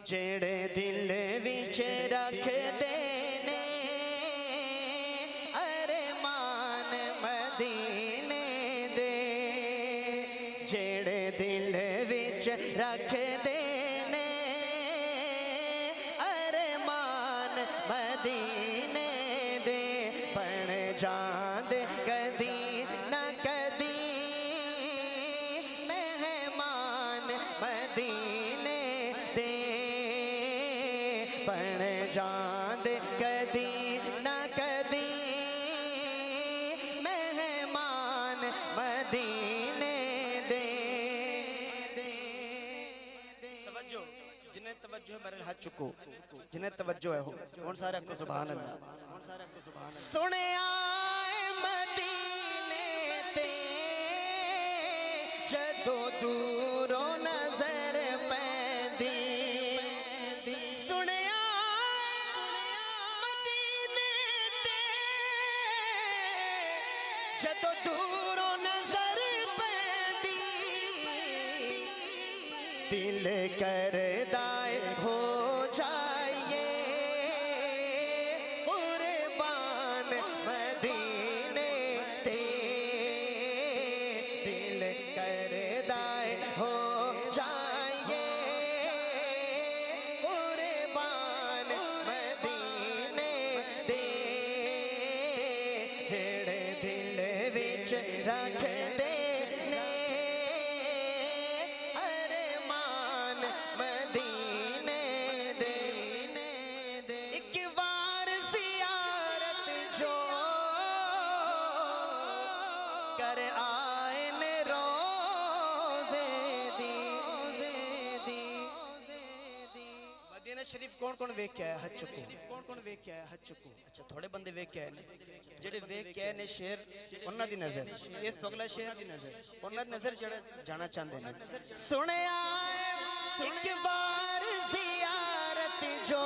جڑے دل وچ رکھ دینے ارمان مدینے دے جڑے دل وچ رکھ دینے ارمان مدینے دے بن جاندے کدی نہ کدی مہمان مدینے دے بن جاندے کدی نہ کدی مہمان مدینے دے توجہ جنہیں توجہ ہے میرے ہاتھ چکو جنہیں توجہ ہے ہون سارے کو سبحان اللہ سنے آئے مدینے تے جدو دوروں نظر پیندی سنے آئے مدینے تے جدو دوروں نظر پیندی دل کردائے ہو جائیے قربان مدینے تے دل کردائے ہو جائیے قربان مدینے تے جڑے دل وچ رکھ دے کر آئین روزے دی مدینہ شریف کون کون ویک کے آیا حج چکو اچھا تھوڑے بندے ویک کے آئے جڑے ویک کے آئے شہر انہا دی نظر اس تو اگلا شہر انہا دی نظر جانا چاندے ہیں سنے آئے ایک بار زیارت جو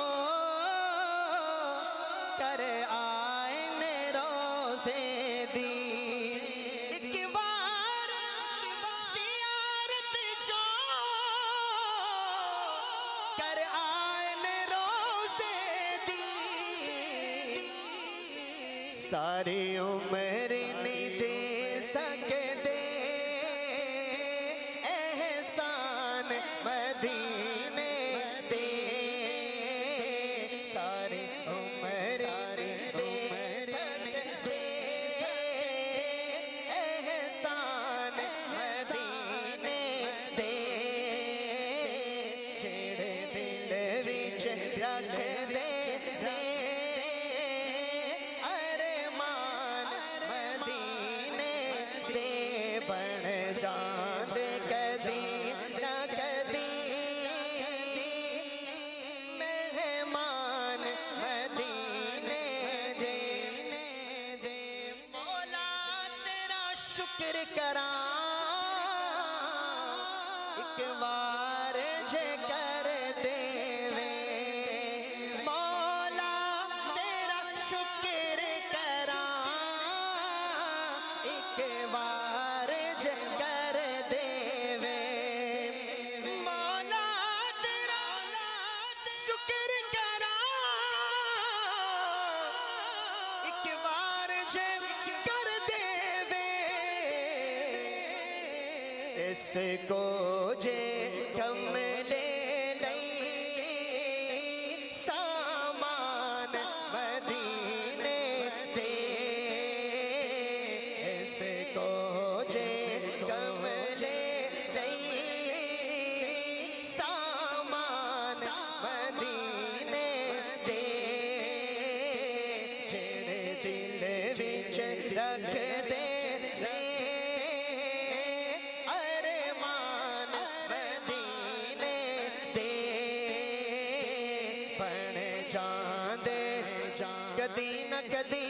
کر آئین روزے دی ساری عمر نہیں دے سکتے احسان مدینے دے ساری عمر نہیں دے سکتے احسان مدینے دے جڑے دل وچ رکھ دے بن جاندے کدی نہ کدی مہمان مدینے دے مولا تیرا شکر کراں ایک بار جے کر دے مولا تیرا شکر کراں ایک بار کر دے مولا تیرا شکر کراں ایک بار کر دے اس کو جے کم لے نہیں سامان مدینے دے اس کو جے کم لے نہیں سامان مدینے دے جڑے دل وچ رکھ دے ارمان مدینے دے بن جاندے کدی نہ کدی